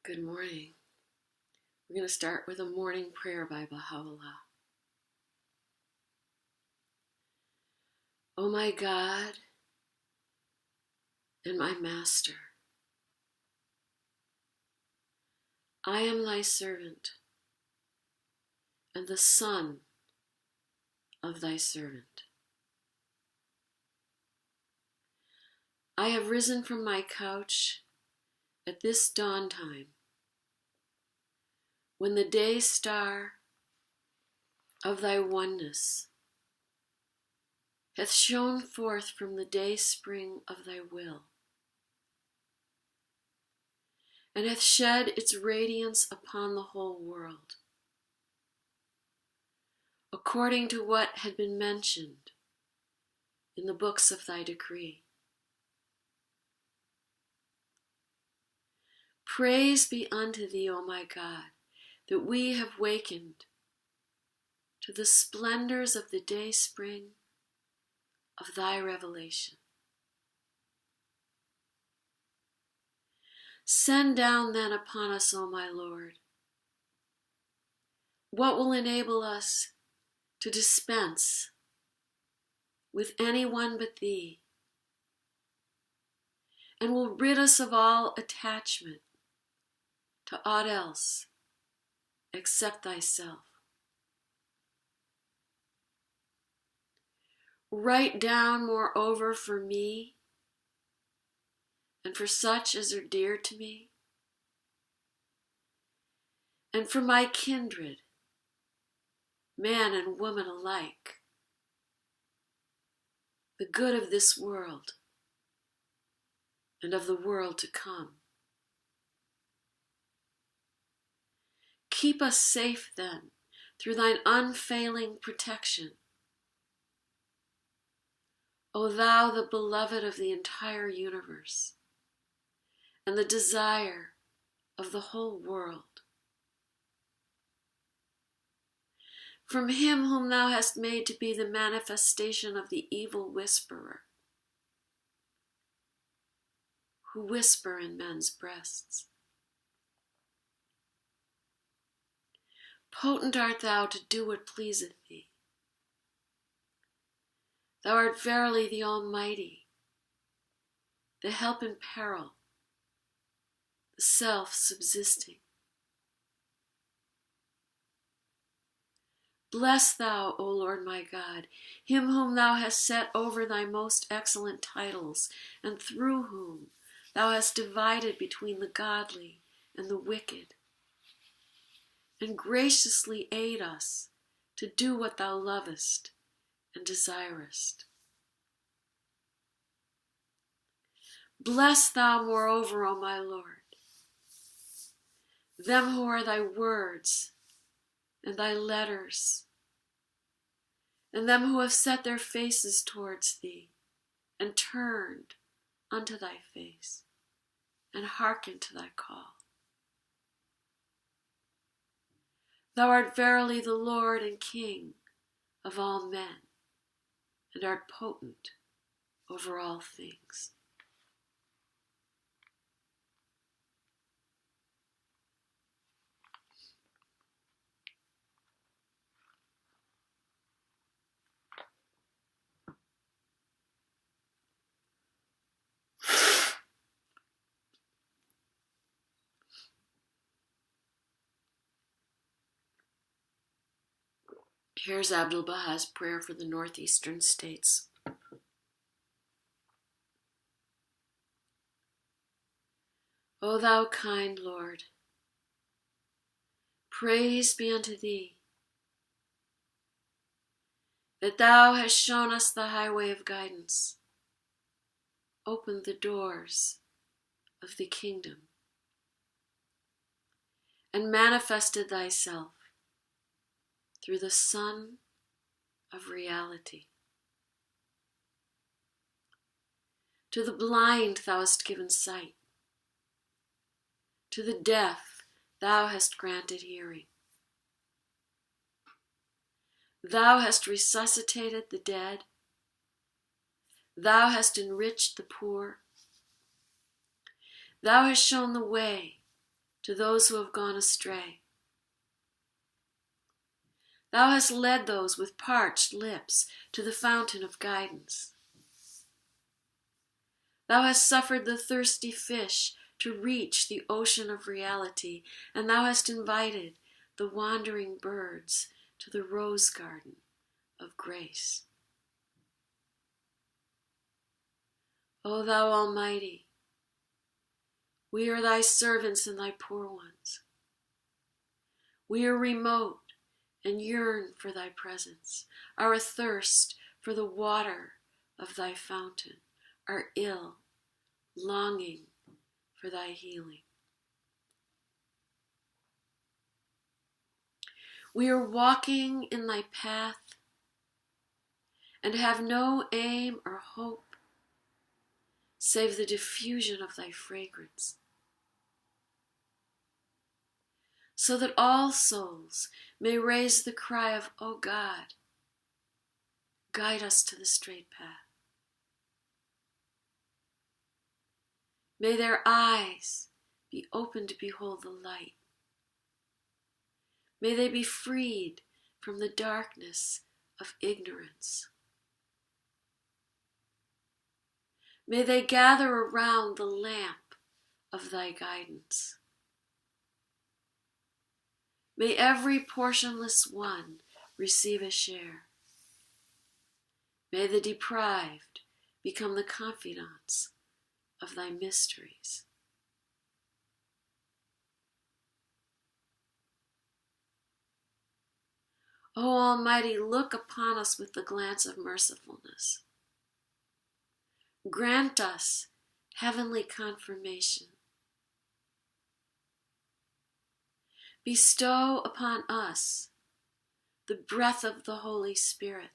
Good morning. We're going to start with a morning prayer by Bahá'u'lláh. O my God and my Master, I am thy servant and the son of thy servant. I have risen from my couch at this dawn time, when the day star of thy oneness hath shone forth from the day spring of thy will, and hath shed its radiance upon the whole world, according to what had been mentioned in the books of thy decree. Praise be unto thee, O my God, that we have wakened to the splendors of the day spring of thy revelation. Send down then upon us, O my Lord, what will enable us to dispense with any one but thee, and will rid us of all attachment to aught else except thyself. Write down, moreover, for me, and for such as are dear to me, and for my kindred, man and woman alike, the good of this world and of the world to come. Keep us safe, then, through thine unfailing protection, O thou, the beloved of the entire universe, and the desire of the whole world. From him whom thou hast made to be the manifestation of the evil whisperer, who whisper in men's breasts. Potent art thou to do what pleaseth thee. Thou art verily the Almighty, the help in peril, the self-subsisting. Bless thou, O Lord my God, him whom thou hast set over thy most excellent titles, and through whom thou hast divided between the godly and the wicked, and graciously aid us to do what thou lovest and desirest. Bless thou, moreover, O my Lord, them who are thy words and thy letters, and them who have set their faces towards thee, and turned unto thy face, and hearkened to thy call. Thou art verily the Lord and King of all men, and art potent over all things. Here's Abdu'l-Bahá's prayer for the northeastern states. O thou kind Lord, praise be unto thee, that thou hast shown us the highway of guidance, opened the doors of the kingdom, and manifested thyself through the Sun of reality. To the blind thou hast given sight, to the deaf thou hast granted hearing. Thou hast resuscitated the dead, thou hast enriched the poor, thou hast shown the way to those who have gone astray. Thou hast led those with parched lips to the fountain of guidance. Thou hast suffered the thirsty fish to reach the ocean of reality, and thou hast invited the wandering birds to the rose garden of grace. O thou Almighty, we are thy servants and thy poor ones. We are remote and yearn for thy presence, are athirst for the water of thy fountain, are ill, longing for thy healing. We are walking in thy path and have no aim or hope save the diffusion of thy fragrance, so that all souls may raise the cry of, O God, guide us to the straight path. May their eyes be open to behold the light. May they be freed from the darkness of ignorance. May they gather around the lamp of thy guidance. May every portionless one receive a share. May the deprived become the confidants of thy mysteries. O Almighty, look upon us with the glance of mercifulness. Grant us heavenly confirmation. Bestow upon us the breath of the Holy Spirit,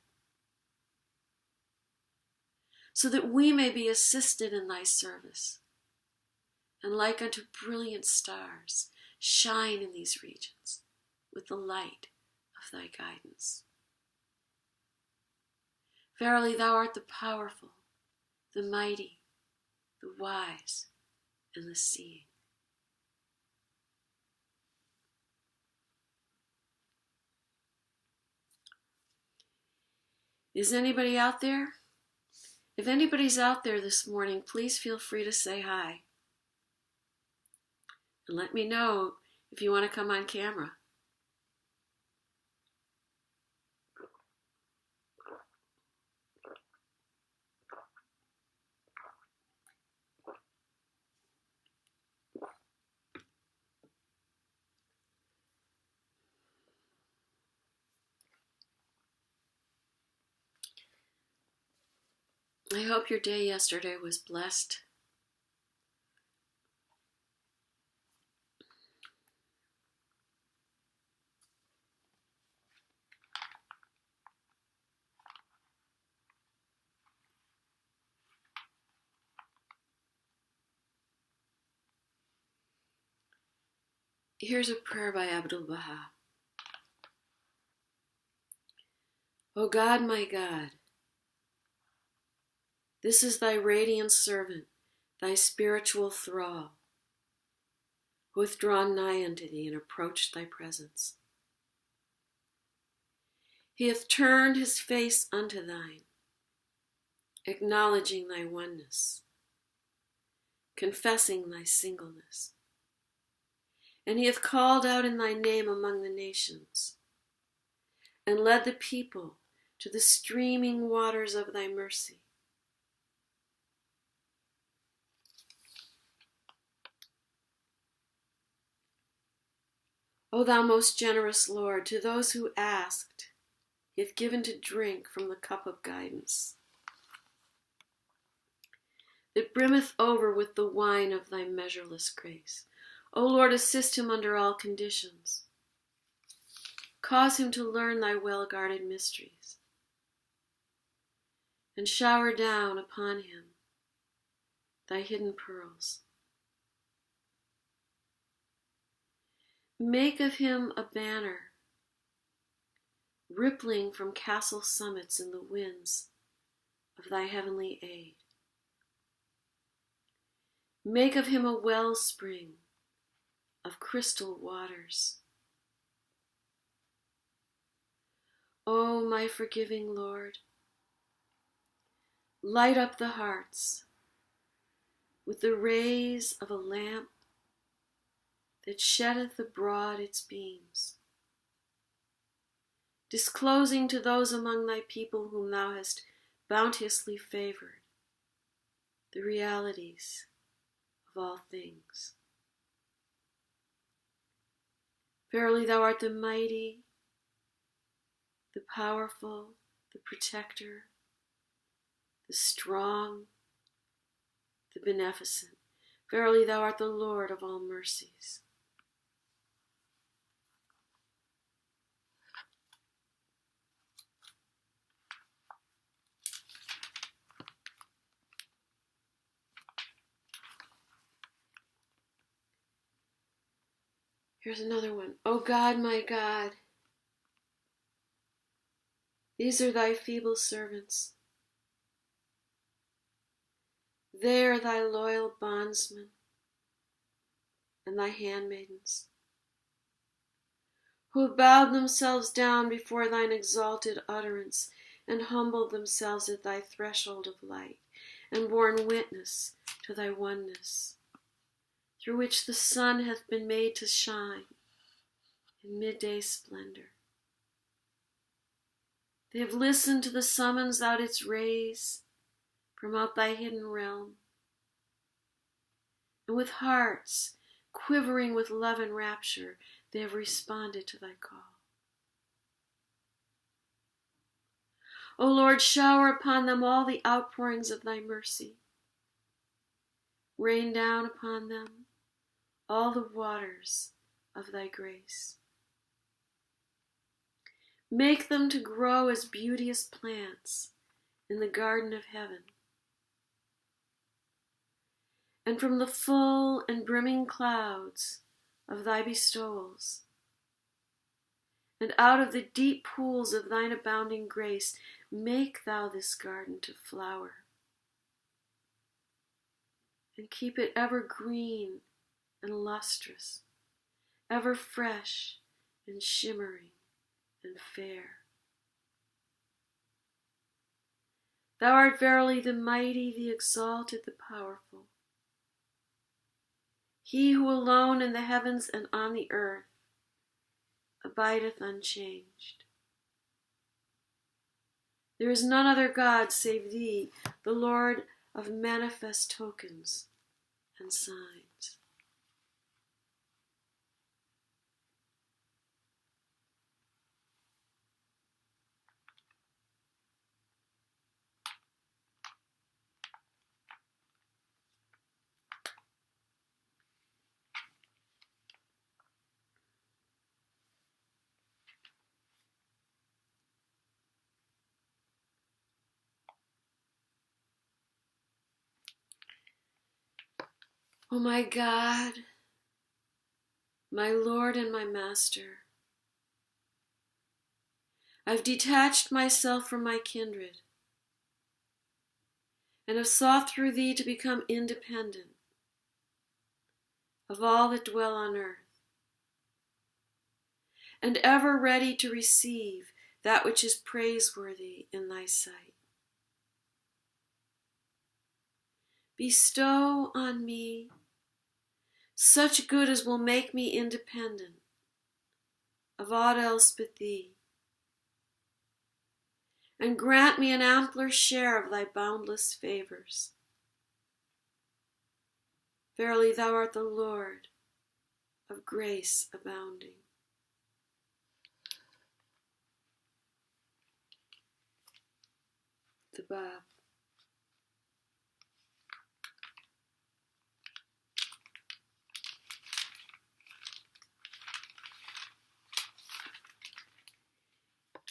so that we may be assisted in thy service, and like unto brilliant stars, shine in these regions with the light of thy guidance. Verily, thou art the powerful, the mighty, the wise, and the seeing. Is anybody out there? If anybody's out there this morning, please feel free to say hi. And let me know if you want to come on camera. I hope your day yesterday was blessed. Here's a prayer by Abdu'l-Bahá. O God, my God, this is thy radiant servant, thy spiritual thrall, who hath drawn nigh unto thee and approached thy presence. He hath turned his face unto thine, acknowledging thy oneness, confessing thy singleness. And he hath called out in thy name among the nations, and led the people to the streaming waters of thy mercy. O thou most generous Lord, to those who asked, he hath given to drink from the cup of guidance, that brimmeth over with the wine of thy measureless grace. O Lord, assist him under all conditions. Cause him to learn thy well-guarded mysteries, and shower down upon him thy hidden pearls. Make of him a banner, rippling from castle summits in the winds of thy heavenly aid. Make of him a wellspring of crystal waters. O my forgiving Lord, light up the hearts with the rays of a lamp that sheddeth abroad its beams, disclosing to those among thy people whom thou hast bounteously favored the realities of all things. Verily thou art the mighty, the powerful, the protector, the strong, the beneficent. Verily thou art the Lord of all mercies. Here's another one. O God, my God, these are thy feeble servants. They are thy loyal bondsmen and thy handmaidens, who have bowed themselves down before thine exalted utterance and humbled themselves at thy threshold of light and borne witness to thy oneness, through which the sun hath been made to shine in midday splendor. They have listened to the summons thou didst raise from out thy hidden realm, and with hearts quivering with love and rapture, they have responded to thy call. O Lord, shower upon them all the outpourings of thy mercy. Rain down upon them all the waters of thy grace. Make them to grow as beauteous plants in the garden of heaven. And from the full and brimming clouds of thy bestowals, and out of the deep pools of thine abounding grace, make thou this garden to flower, and keep it ever green and lustrous, ever fresh and shimmering and fair. Thou art verily the mighty, the exalted, the powerful, he who alone in the heavens and on the earth abideth unchanged. There is none other God save thee, the Lord of manifest tokens and signs. O my God, my Lord and my Master, I've detached myself from my kindred and have sought through thee to become independent of all that dwell on earth, and ever ready to receive that which is praiseworthy in thy sight. Bestow on me such good as will make me independent of aught else but thee, and grant me an ampler share of thy boundless favors. Verily thou art the Lord of grace abounding. The Bab.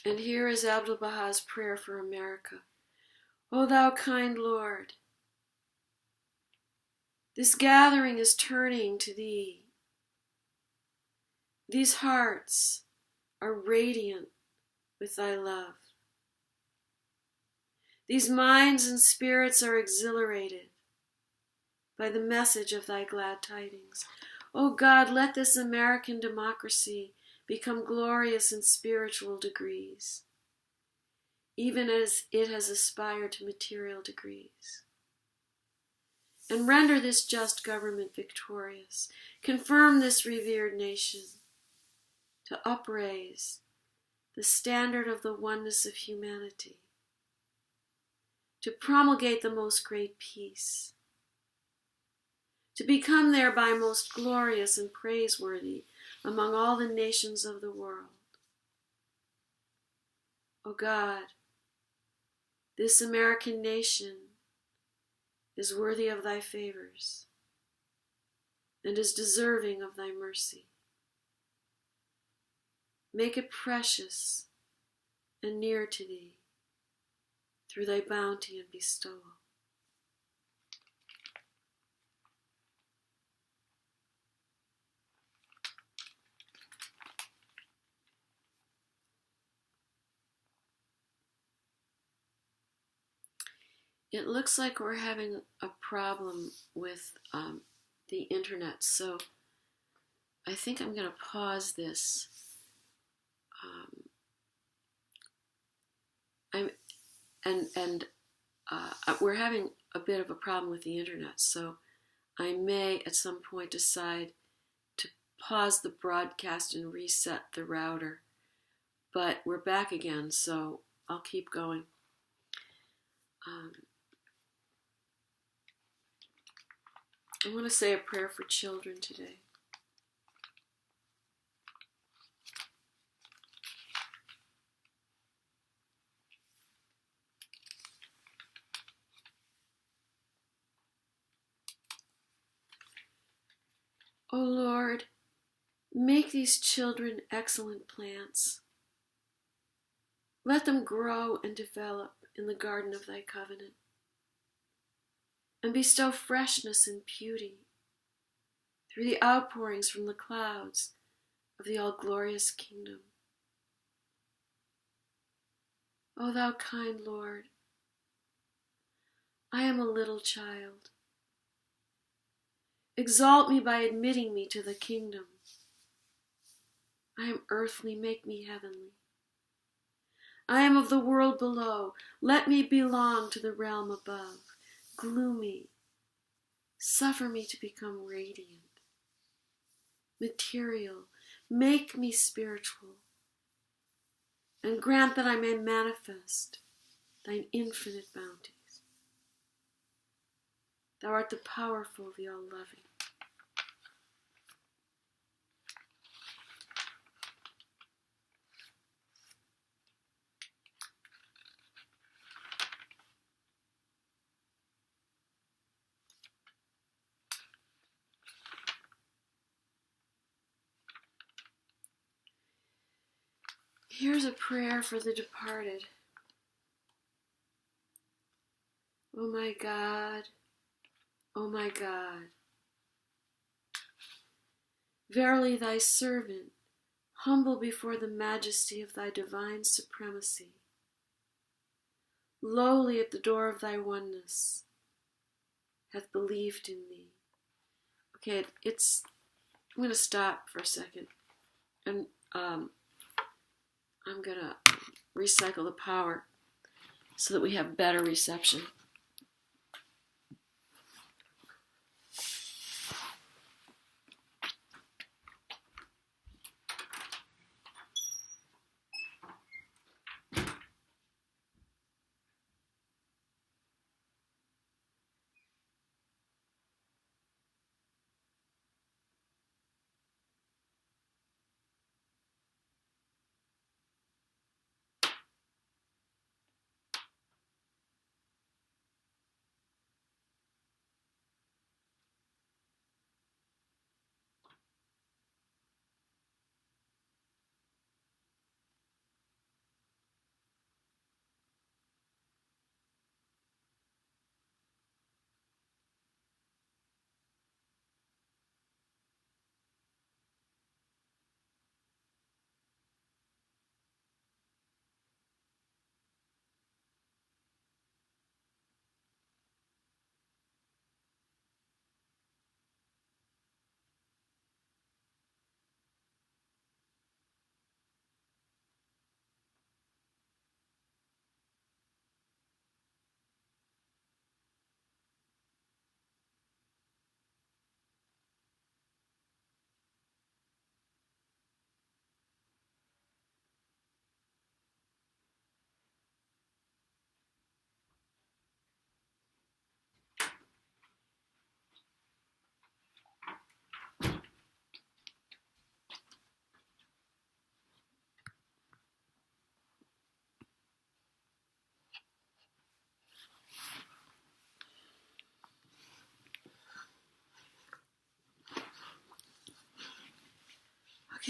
And here is Abdu'l-Bahā's prayer for America. O thou kind Lord, this gathering is turning to thee. These hearts are radiant with thy love. These minds and spirits are exhilarated by the message of thy glad tidings. O God, let this American democracy become glorious in spiritual degrees, even as it has aspired to material degrees. And render this just government victorious. Confirm this revered nation to upraise the standard of the oneness of humanity, to promulgate the most great peace, to become thereby most glorious and praiseworthy among all the nations of the world. O God, this American nation is worthy of thy favors and is deserving of thy mercy. Make it precious and near to thee through thy bounty and bestowal. It looks like we're having a problem with the internet, so I think I'm going to pause this. We're having a bit of a problem with the internet, so I may at some point decide to pause the broadcast and reset the router. But we're back again, so I'll keep going. I want to say a prayer for children today. O Lord, make these children excellent plants. Let them grow and develop in the garden of thy covenant, and bestow freshness and beauty through the outpourings from the clouds of the all-glorious kingdom. O thou kind Lord, I am a little child. Exalt me by admitting me to the kingdom. I am earthly, make me heavenly. I am of the world below, let me belong to the realm above. Gloomy, suffer me to become radiant. Material, make me spiritual, and grant that I may manifest thine infinite bounties. Thou art the powerful, the all-loving. Here's a prayer for the departed. O my God, O my God, verily thy servant, humble before the majesty of thy divine supremacy, lowly at the door of thy oneness, hath believed in thee. Okay, I'm going to stop for a second, and I'm going to recycle the power so that we have better reception.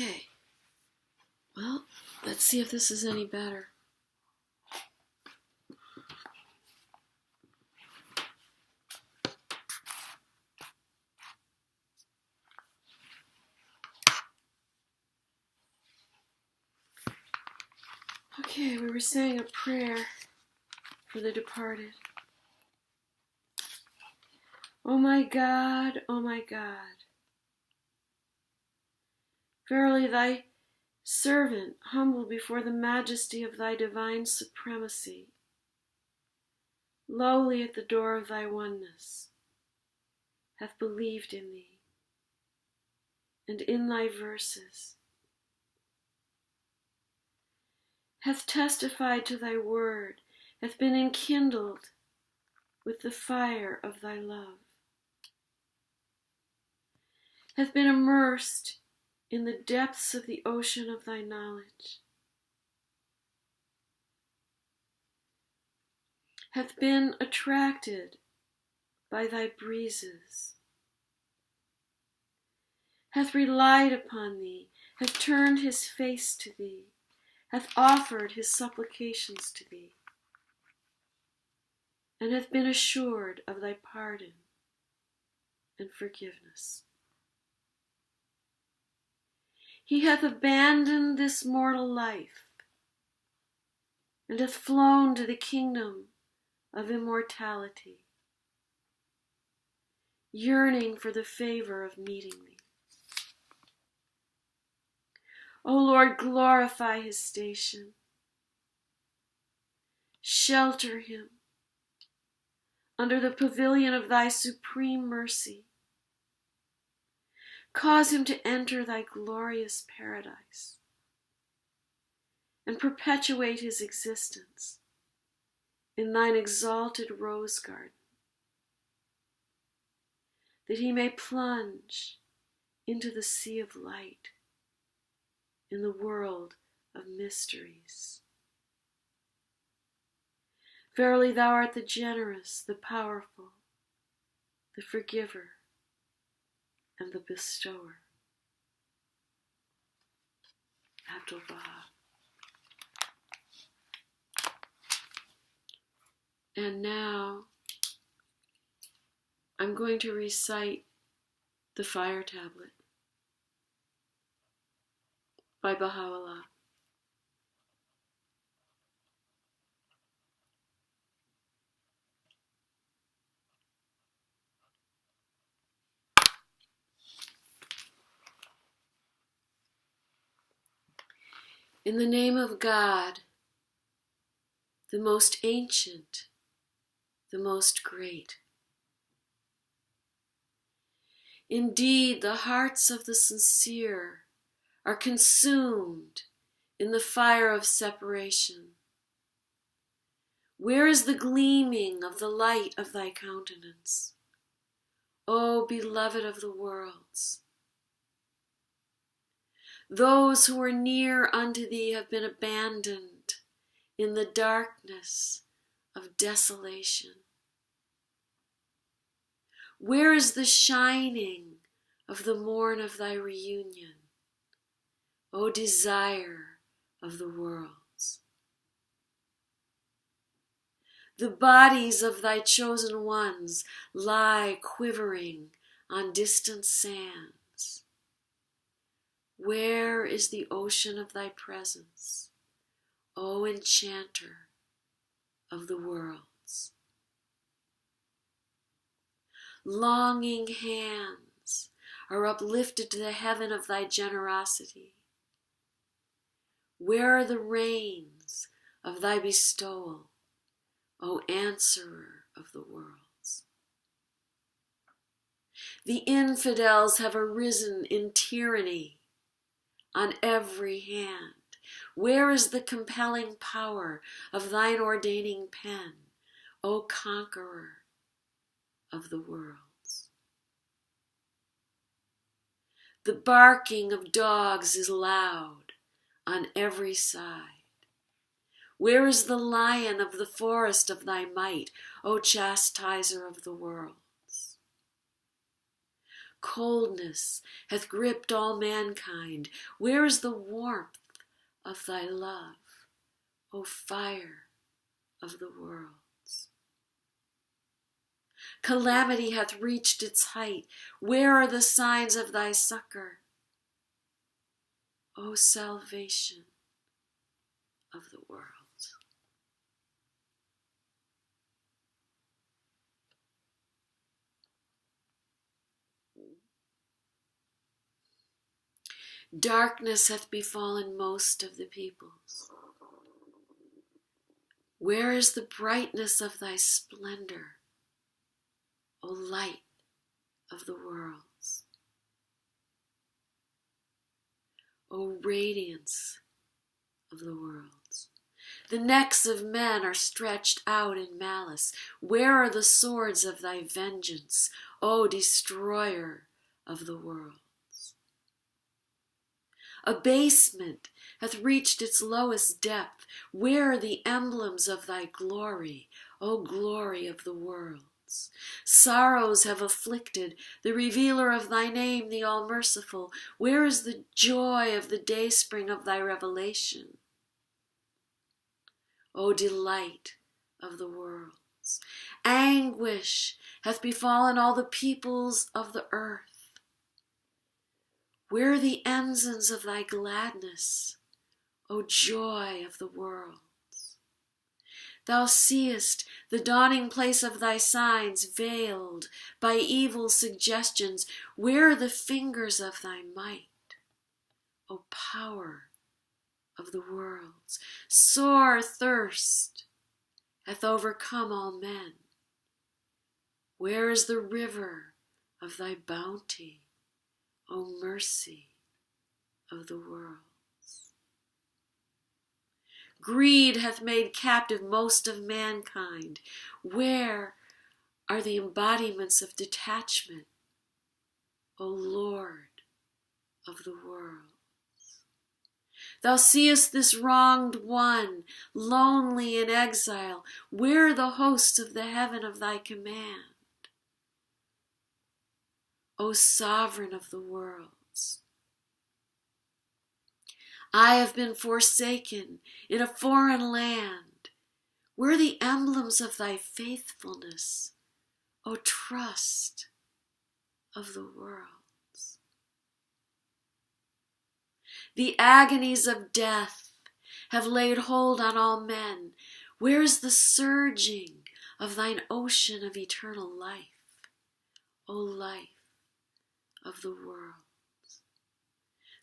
Okay. Well, let's see if this is any better. Okay, we were saying a prayer for the departed. O my God, verily thy servant, humble before the majesty of thy divine supremacy, lowly at the door of thy oneness, hath believed in thee, and in thy verses, hath testified to thy word, hath been enkindled with the fire of thy love, hath been immersed in the depths of the ocean of thy knowledge, hath been attracted by thy breezes, hath relied upon thee, hath turned his face to thee, hath offered his supplications to thee, and hath been assured of thy pardon and forgiveness. He hath abandoned this mortal life, and hath flown to the kingdom of immortality, yearning for the favor of meeting thee. O Lord, glorify his station. Shelter him under the pavilion of thy supreme mercy. Cause him to enter thy glorious paradise and perpetuate his existence in thine exalted rose garden, that he may plunge into the sea of light in the world of mysteries. Verily thou art the generous, the powerful, the forgiver, and the bestower. Abdu'l-Bahá. And now I'm going to recite the Fire Tablet by Bahá'u'lláh. In the name of God, the most ancient, the most great. Indeed, the hearts of the sincere are consumed in the fire of separation. Where is the gleaming of the light of thy countenance, O beloved of the worlds? Those who are near unto thee have been abandoned in the darkness of desolation. Where is the shining of the morn of thy reunion, O desire of the worlds? The bodies of thy chosen ones lie quivering on distant sands. Where is the ocean of thy presence, O enchanter of the worlds? Longing hands are uplifted to the heaven of thy generosity. Where are the rains of thy bestowal, O answerer of the worlds? The infidels have arisen in tyranny on every hand. Where is the compelling power of thine ordaining pen, O conqueror of the worlds? The barking of dogs is loud on every side. Where is the lion of the forest of thy might, O chastiser of the worlds? coldness hath gripped all mankind. Where is the warmth of thy love, O fire of the worlds? Calamity hath reached its height. Where are the signs of thy succor, O salvation of the world? Darkness hath befallen most of the peoples. Where is the brightness of thy splendor, O light of the worlds? O radiance of the worlds. The necks of men are stretched out in malice. Where are the swords of thy vengeance, O destroyer of the world? Abasement hath reached its lowest depth. Where are the emblems of thy glory, O glory of the worlds? Sorrows have afflicted the revealer of thy name, the all-merciful. Where is the joy of the dayspring of thy revelation, O delight of the worlds? Anguish hath befallen all the peoples of the earth. Where are the ensigns of thy gladness, O joy of the worlds? Thou seest the dawning place of thy signs veiled by evil suggestions. Where are the fingers of thy might, O power of the worlds? Sore thirst hath overcome all men. Where is the river of thy bounty, O mercy of the worlds? Greed hath made captive most of mankind. Where are the embodiments of detachment, O Lord of the worlds? Thou seest this wronged one, lonely in exile. Where are the hosts of the heaven of thy command, O sovereign of the worlds? I have been forsaken in a foreign land. Where are the emblems of thy faithfulness, O trust of the worlds? The agonies of death have laid hold on all men. Where is the surging of thine ocean of eternal life, O life of the worlds?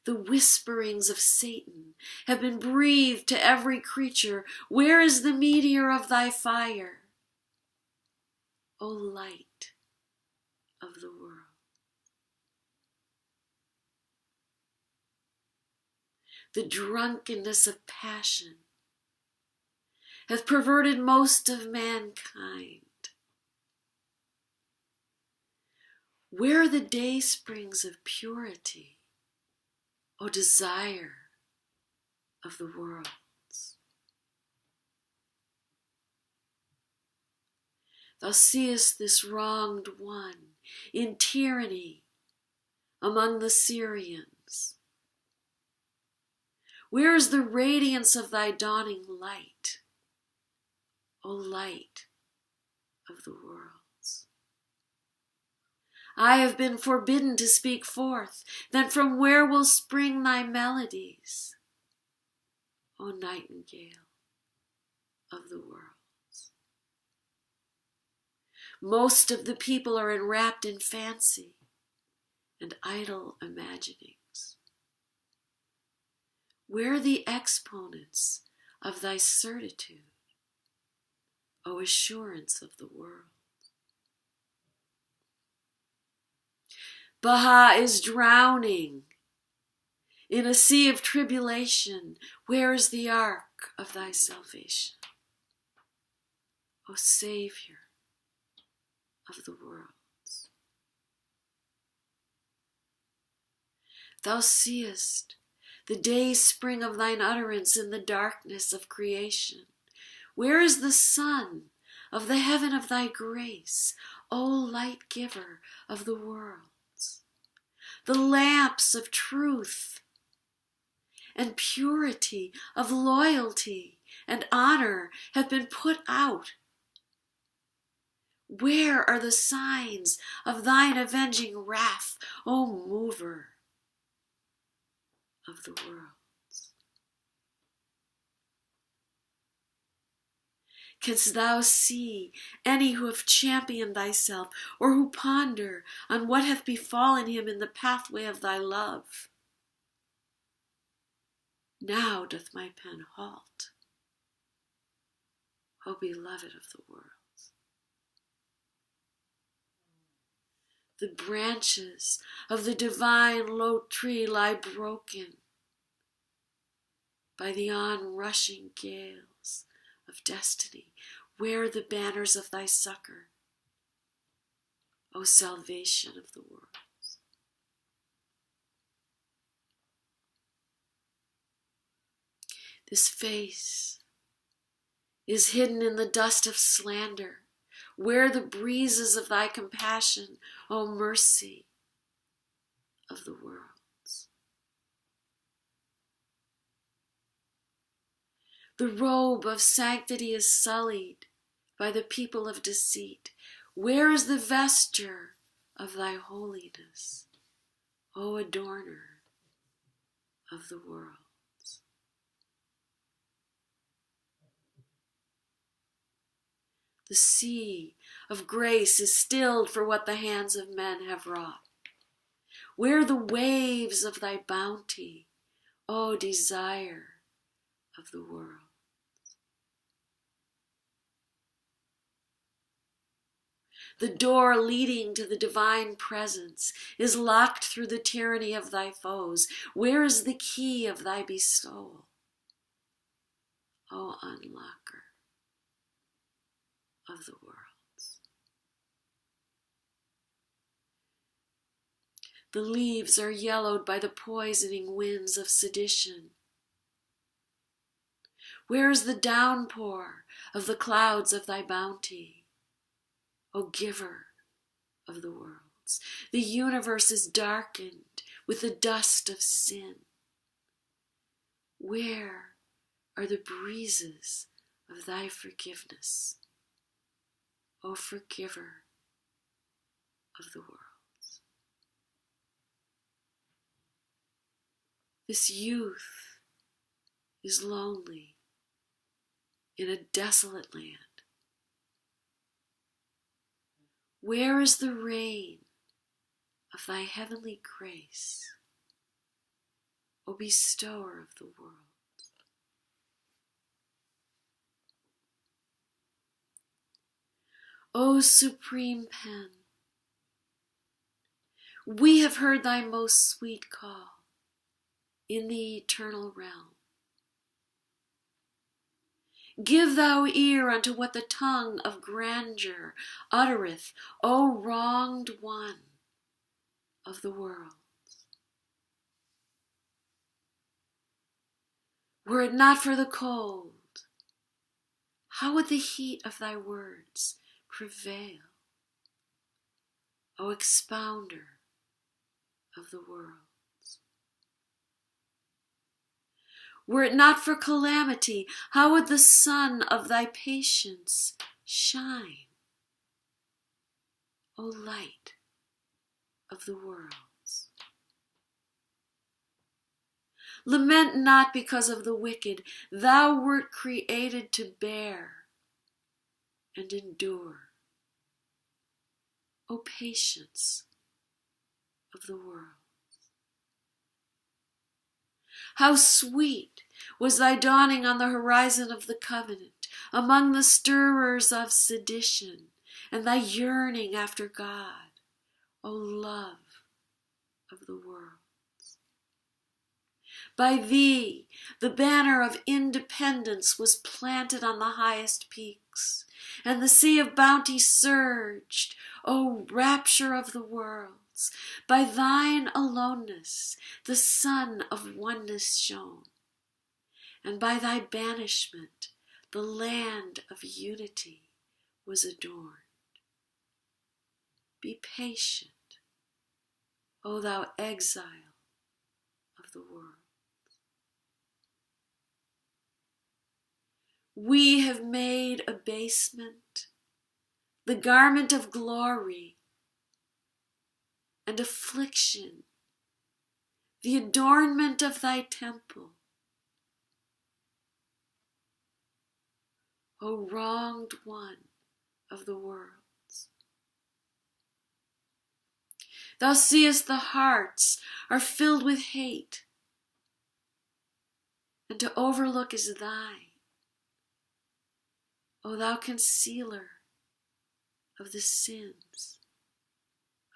The whisperings of Satan have been breathed to every creature. Where is the meteor of thy fire, O light of the world? The drunkenness of passion hath perverted most of mankind. Where are the day springs of purity, O desire of the worlds? Thou seest this wronged one in tyranny among the Syrians. Where is the radiance of thy dawning light, O light of the world? I have been forbidden to speak forth. Then from where will spring thy melodies, O nightingale of the worlds? Most of the people are enwrapped in fancy and idle imaginings. Where are the exponents of thy certitude, O assurance of the world? Baha is drowning in a sea of tribulation. Where is the ark of thy salvation, O Savior of the worlds? Thou seest the day spring of thine utterance in the darkness of creation. Where is the sun of the heaven of thy grace, O light giver of the world? the lamps of truth and purity, of loyalty and honor have been put out. Where are the signs of thine avenging wrath, O mover of the worlds? Canst thou see any who have championed thyself, or who ponder on what hath befallen him in the pathway of thy love? Now doth my pen halt, O beloved of the worlds. The branches of the divine low tree lie broken by the onrushing gales of destiny. Where are the banners of thy succor, O salvation of the worlds? This face is hidden in the dust of slander. Where are the breezes of thy compassion, O mercy of the worlds? The robe of sanctity is sullied by the people of deceit. Where is the vesture of thy holiness, O adorner of the world? The sea of grace is stilled for what the hands of men have wrought. Where are the waves of thy bounty, O desire of the world? The door leading to the divine presence is locked through the tyranny of thy foes. Where is the key of thy bestowal, O unlocker of the worlds? The leaves are yellowed by the poisoning winds of sedition. Where is the downpour of the clouds of thy bounty, O giver of the worlds? The universe is darkened with the dust of sin. Where are the breezes of thy forgiveness, O forgiver of the worlds? This youth is lonely in a desolate land. Where is the rain of thy heavenly grace, O bestower of the world? O supreme pen, we have heard thy most sweet call in the eternal realm. Give thou ear unto what the tongue of grandeur uttereth, O wronged one of the world. Were it not for the cold, how would the heat of thy words prevail, O expounder of the worlds? Were it not for calamity, how would the sun of thy patience shine, O light of the worlds? Lament not because of the wicked. Thou wert created to bear and endure, O patience of the world. How sweet was thy dawning on the horizon of the covenant, among the stirrers of sedition, and thy yearning after God, O love of the worlds. By thee the banner of independence was planted on the highest peaks, and the sea of bounty surged, O rapture of the worlds. By thine aloneness the sun of oneness shone, and by thy banishment the land of unity was adorned. Be patient, O thou exile of the world. We have made abasement the garment of glory, and affliction the adornment of thy temple. O wronged one of the worlds. Thou seest the hearts are filled with hate, and to overlook is thine, O thou concealer of the sins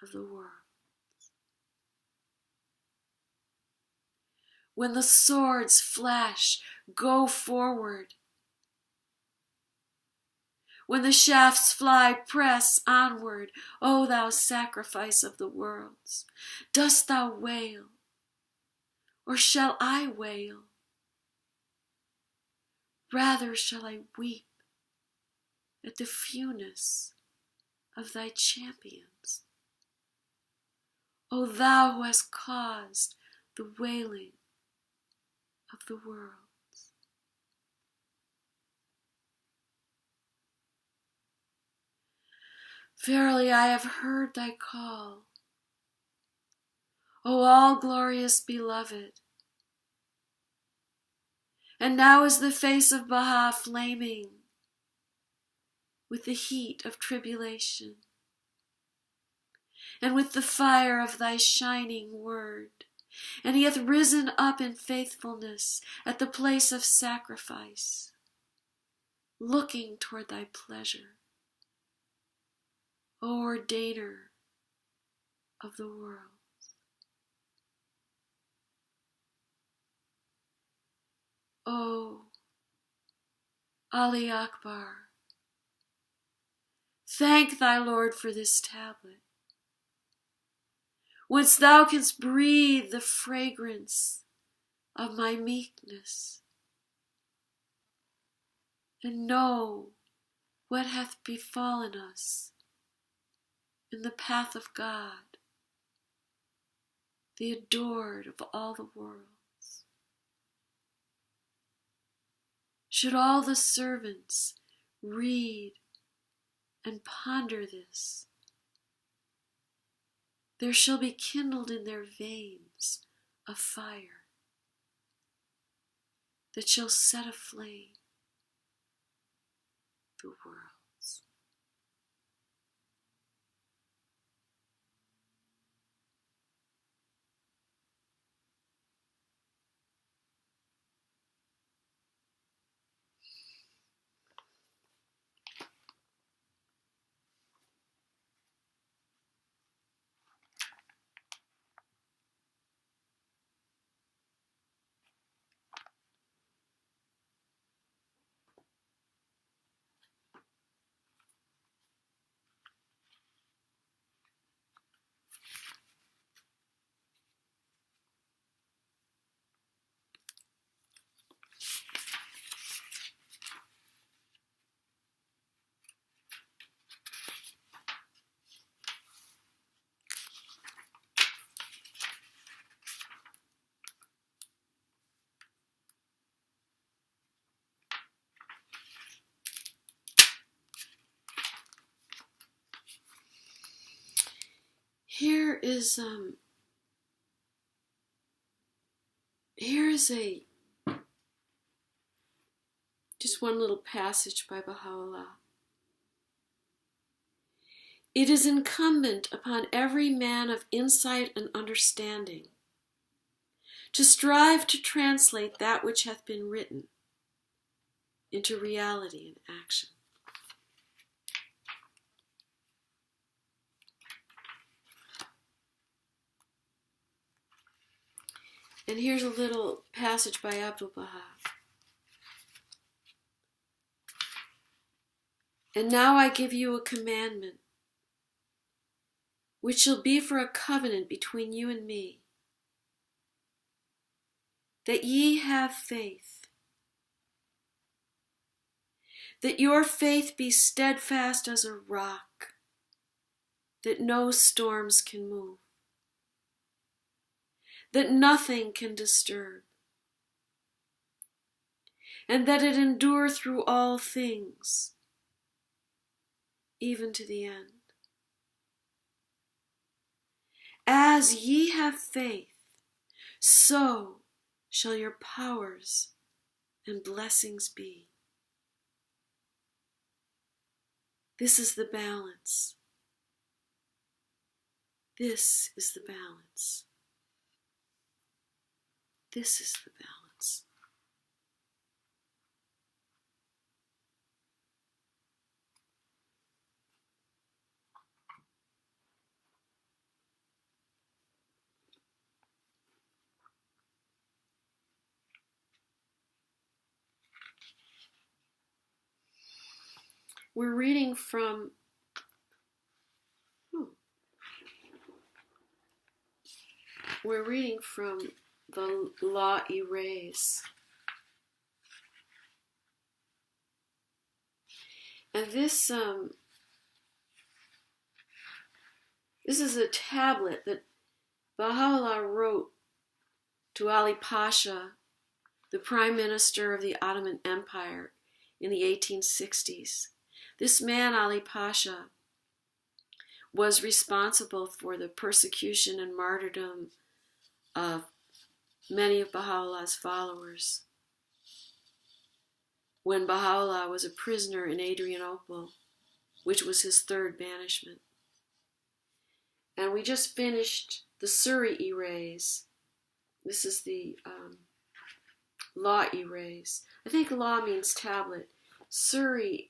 of the world. When the swords flash, go forward. When the shafts fly, press onward, O thou sacrifice of the worlds. Dost thou wail, or shall I wail? Rather shall I weep at the fewness of thy champions. O thou who hast caused the wailing of the worlds. Verily I have heard thy call, O all-glorious beloved. And now is the face of Baha flaming with the heat of tribulation, and with the fire of thy shining word. And he hath risen up in faithfulness at the place of sacrifice, looking toward thy pleasure, O ordainer of the world. O Ali Akbar, thank thy Lord for this tablet, whence thou canst breathe the fragrance of my meekness, and know what hath befallen us in the path of God, the adored of all the worlds. Should all the servants read and ponder this, there shall be kindled in their veins a fire that shall set aflame the worlds. Here is just one little passage by Baha'u'lláh. It is incumbent upon every man of insight and understanding to strive to translate that which hath been written into reality and action. And here's a little passage by Abdu'l-Bahá. And now I give you a commandment, which shall be for a covenant between you and me, that ye have faith, that your faith be steadfast as a rock, that no storms can move. that nothing can disturb, and that it endure through all things, even to the end. As ye have faith, so shall your powers and blessings be. This is the balance. This is the balance. This is the balance. We're reading from the Lawh-i-Ra'ís. And this is a tablet that Baha'u'lláh wrote to Ali Pasha, the Prime Minister of the Ottoman Empire in the 1860s. This man, Ali Pasha, was responsible for the persecution and martyrdom of many of Baha'u'llah's followers when Baha'u'lláh was a prisoner in Adrianople, which was his third banishment. And we just finished the Lawh-i-Ra'ís. This is the Lawh-i-Ra'ís. I think law means tablet. Suri,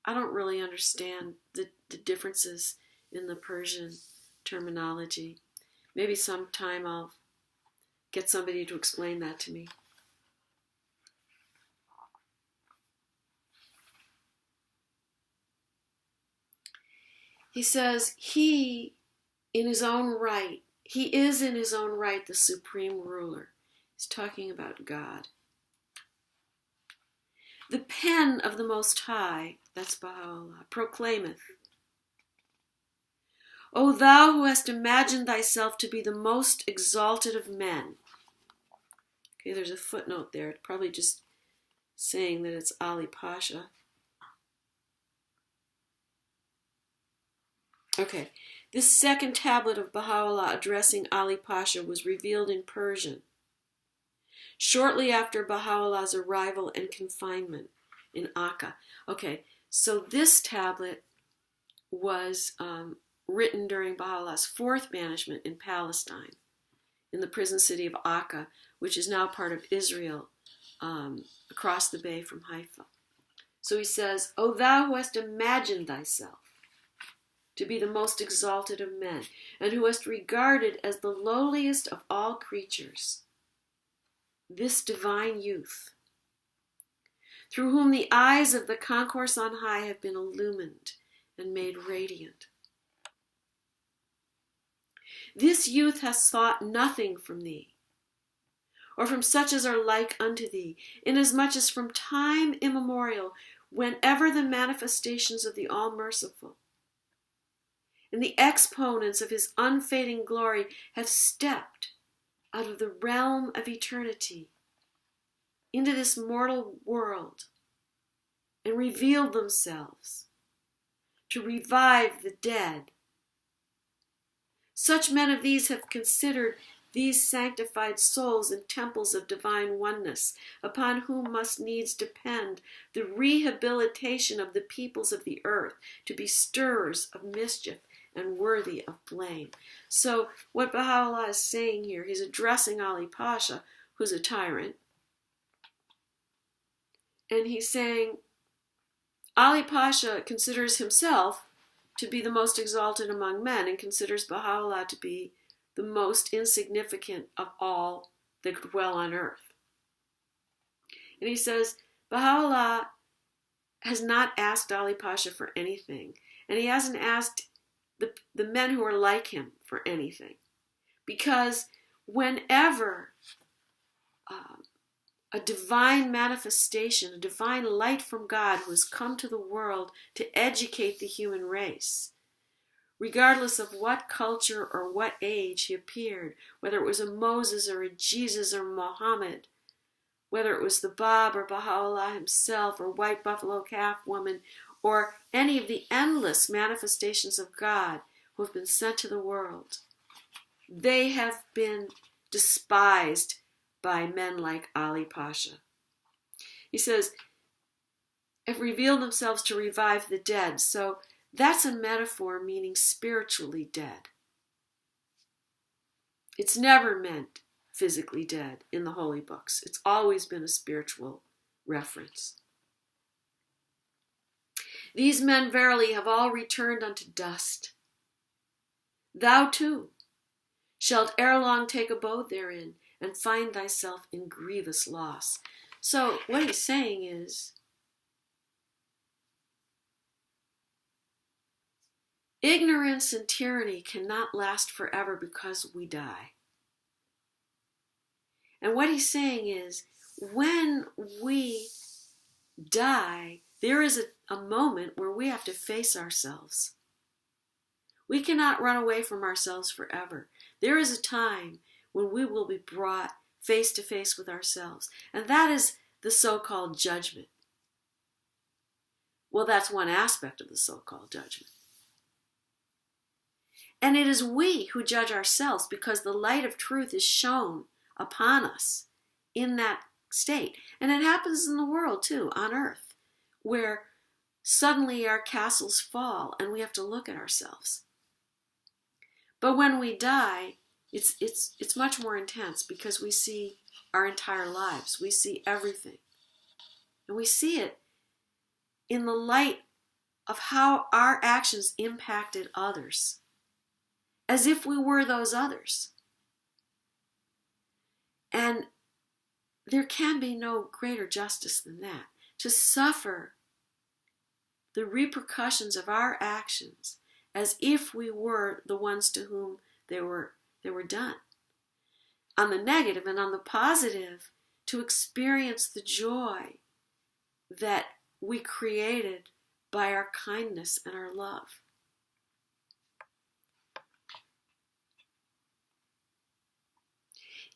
I don't really understand the differences in the Persian terminology. Maybe sometime I'll get somebody to explain that to me. He says, he is in his own right the supreme ruler. He's talking about God. The pen of the Most High, that's Baha'u'lláh, proclaimeth, O thou who hast imagined thyself to be the most exalted of men. Okay, there's a footnote there. It's probably just saying that it's Ali Pasha. Okay, this second tablet of Baha'u'lláh addressing Ali Pasha was revealed in Persian shortly after Baha'u'llah's arrival and confinement in Akka. Okay, so this tablet was written during Baha'u'llah's fourth banishment in Palestine, in the prison city of Akka, which is now part of Israel, across the bay from Haifa. So he says, O thou who hast imagined thyself to be the most exalted of men, and who hast regarded as the lowliest of all creatures this divine youth, through whom the eyes of the concourse on high have been illumined and made radiant. This youth has sought nothing from thee, or from such as are like unto thee, inasmuch as from time immemorial, whenever the manifestations of the All-Merciful and the exponents of his unfading glory have stepped out of the realm of eternity into this mortal world and revealed themselves to revive the dead. Such men of these have considered these sanctified souls in temples of divine oneness, upon whom must needs depend the rehabilitation of the peoples of the earth, to be stirrers of mischief and worthy of blame. So what Baha'u'lláh is saying here, he's addressing Ali Pasha, who's a tyrant, and he's saying Ali Pasha considers himself to be the most exalted among men and considers Baha'u'lláh to be the most insignificant of all that dwell on earth. And he says Baha'u'lláh has not asked Ali Pasha for anything, and he hasn't asked the men who are like him for anything, because whenever a divine manifestation, a divine light from God who has come to the world to educate the human race, regardless of what culture or what age he appeared, whether it was a Moses or a Jesus or Muhammad, whether it was the Bab or Baha'u'lláh himself or white buffalo calf woman or any of the endless manifestations of God who have been sent to the world. They have been despised by men like Ali Pasha. He says, have revealed themselves to revive the dead. So that's a metaphor meaning spiritually dead. It's never meant physically dead in the holy books. It's always been a spiritual reference. These men verily have all returned unto dust. Thou too shalt ere long take abode therein and find thyself in grievous loss. So what he's saying is, ignorance and tyranny cannot last forever because we die. And what he's saying is, when we die, there is a moment where we have to face ourselves. We cannot run away from ourselves forever. There is a time when we will be brought face to face with ourselves. And that is the so-called judgment. Well, that's one aspect of the so-called judgment. And it is we who judge ourselves because the light of truth is shown upon us in that state. And it happens in the world too, on earth, where suddenly our castles fall and we have to look at ourselves. But when we die, it's much more intense because we see our entire lives. We see everything. And we see it in the light of how our actions impacted others, as if we were those others. And there can be no greater justice than that, to suffer the repercussions of our actions as if we were the ones to whom they were done. On the negative, and on the positive, to experience the joy that we created by our kindness and our love.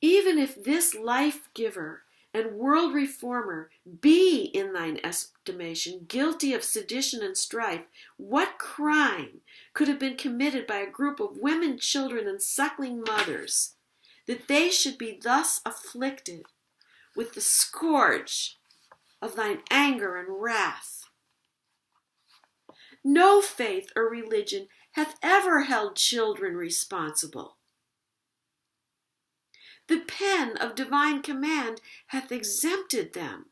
Even if this life giver and world reformer be in thine estimation guilty of sedition and strife, what crime could have been committed by a group of women, children, and suckling mothers, that they should be thus afflicted with the scourge of thine anger and wrath? No faith or religion hath ever held children responsible. The pen of divine command hath exempted them.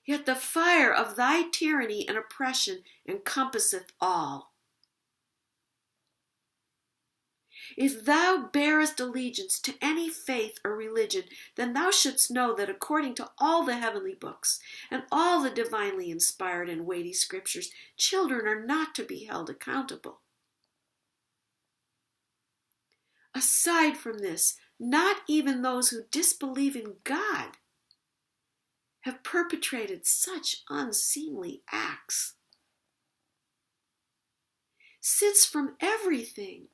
Yet the fire of thy tyranny and oppression encompasseth all. If thou bearest allegiance to any faith or religion, then thou shouldst know that according to all the heavenly books and all the divinely inspired and weighty scriptures, children are not to be held accountable. Aside from this, not even those who disbelieve in God have perpetrated such unseemly acts. Since from everything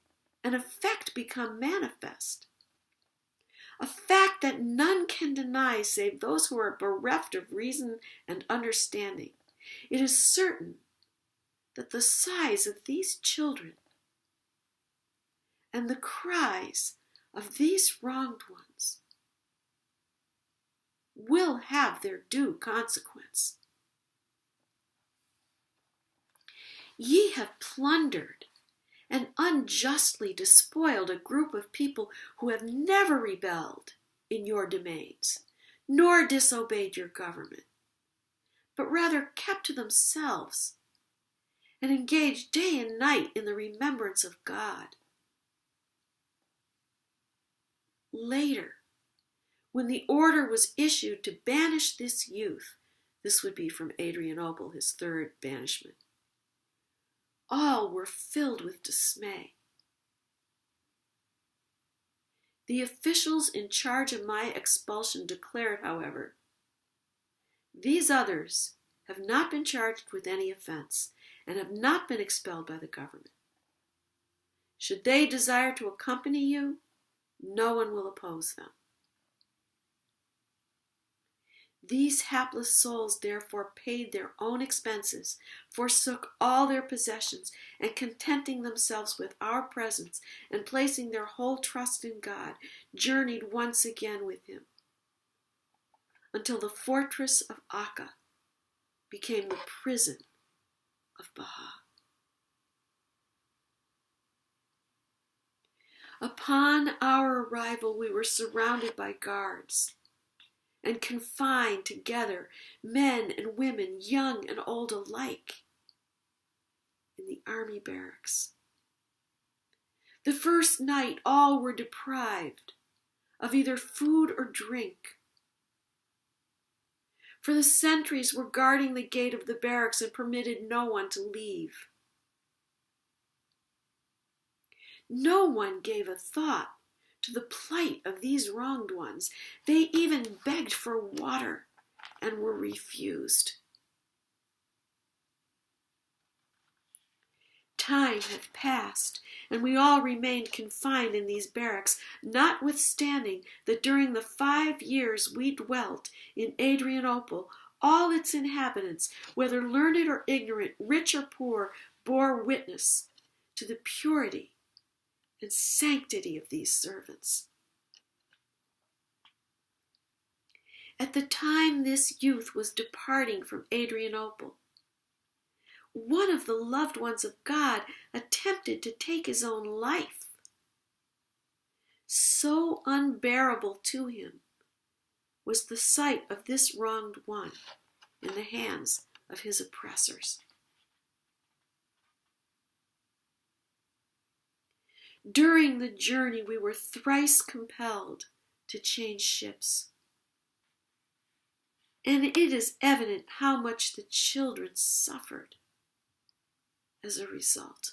an effect become manifest, a fact that none can deny save those who are bereft of reason and understanding, it is certain that the sighs of these children and the cries of these wronged ones will have their due consequence. Ye have plundered and unjustly despoiled a group of people who have never rebelled in your domains, nor disobeyed your government, but rather kept to themselves and engaged day and night in the remembrance of God. Later, when the order was issued to banish this youth, this would be from Adrianople, his third banishment, all were filled with dismay. The officials in charge of my expulsion declared, however, these others have not been charged with any offense, and have not been expelled by the government. Should they desire to accompany you, no one will oppose them. These hapless souls therefore paid their own expenses, forsook all their possessions, and contenting themselves with our presence and placing their whole trust in God, journeyed once again with him, until the fortress of Akka became the prison of Baha. Upon our arrival, we were surrounded by guards and confined together, men and women, young and old alike, in the army barracks. The first night, all were deprived of either food or drink, for the sentries were guarding the gate of the barracks and permitted no one to leave. No one gave a thought to the plight of these wronged ones. They even begged for water and were refused. Time had passed, and we all remained confined in these barracks, notwithstanding that during the 5 years we dwelt in Adrianople, all its inhabitants, whether learned or ignorant, rich or poor, bore witness to the purity and sanctity of these servants. At the time this youth was departing from Adrianople, one of the loved ones of God attempted to take his own life. So unbearable to him was the sight of this wronged one in the hands of his oppressors. During the journey, we were thrice compelled to change ships. And it is evident how much the children suffered as a result.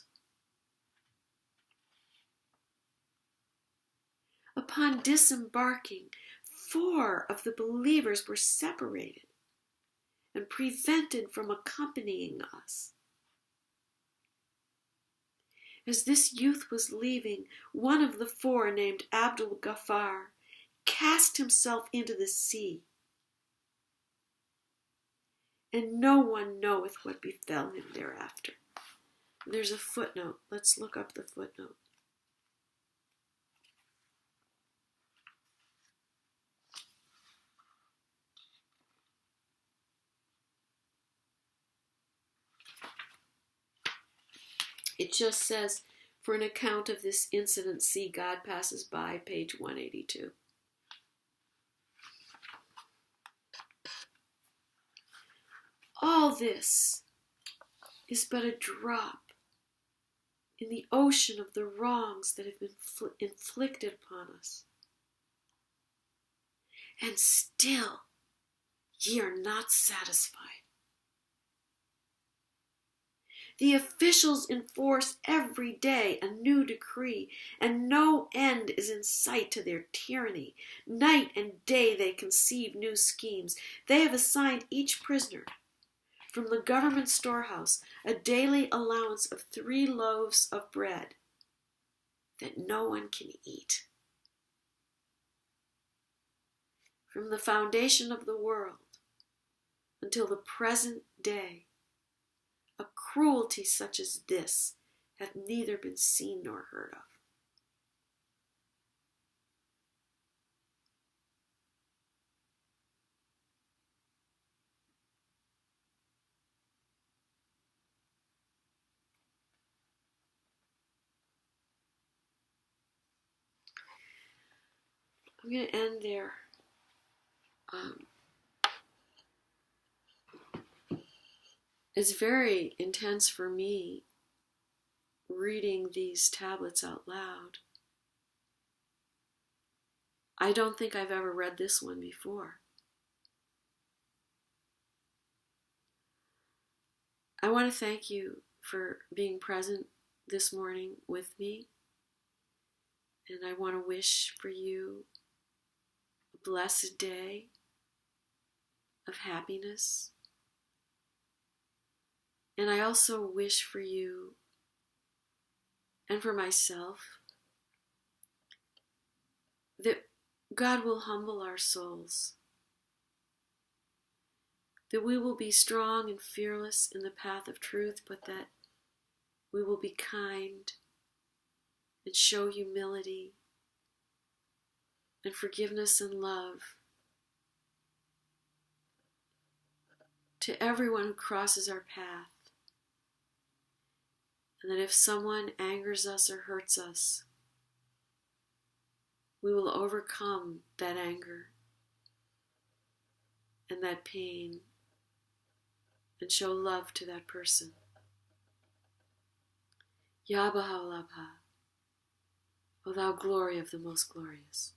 Upon disembarking, 4 of the believers were separated and prevented from accompanying us. As this youth was leaving, one of the 4, named Abdu'l-Bahá, cast himself into the sea, and no one knoweth what befell him thereafter. There's a footnote. Let's look up the footnote. It just says, for an account of this incident, see God Passes By, page 182. All this is but a drop in the ocean of the wrongs that have been inflicted upon us. And still ye are not satisfied. The officials enforce every day a new decree, and no end is in sight to their tyranny. Night and day they conceive new schemes. They have assigned each prisoner from the government storehouse a daily allowance of 3 loaves of bread that no one can eat. From the foundation of the world until the present day, a cruelty such as this hath neither been seen nor heard of. I'm going to end there. It's very intense for me reading these tablets out loud. I don't think I've ever read this one before. I want to thank you for being present this morning with me. And I want to wish for you a blessed day of happiness And I also wish for you and for myself that God will humble our souls, that we will be strong and fearless in the path of truth, but that we will be kind and show humility and forgiveness and love to everyone who crosses our path. And that if someone angers us or hurts us, we will overcome that anger and that pain and show love to that person. Ya Bahá'u'lláh, O thou glory of the most glorious.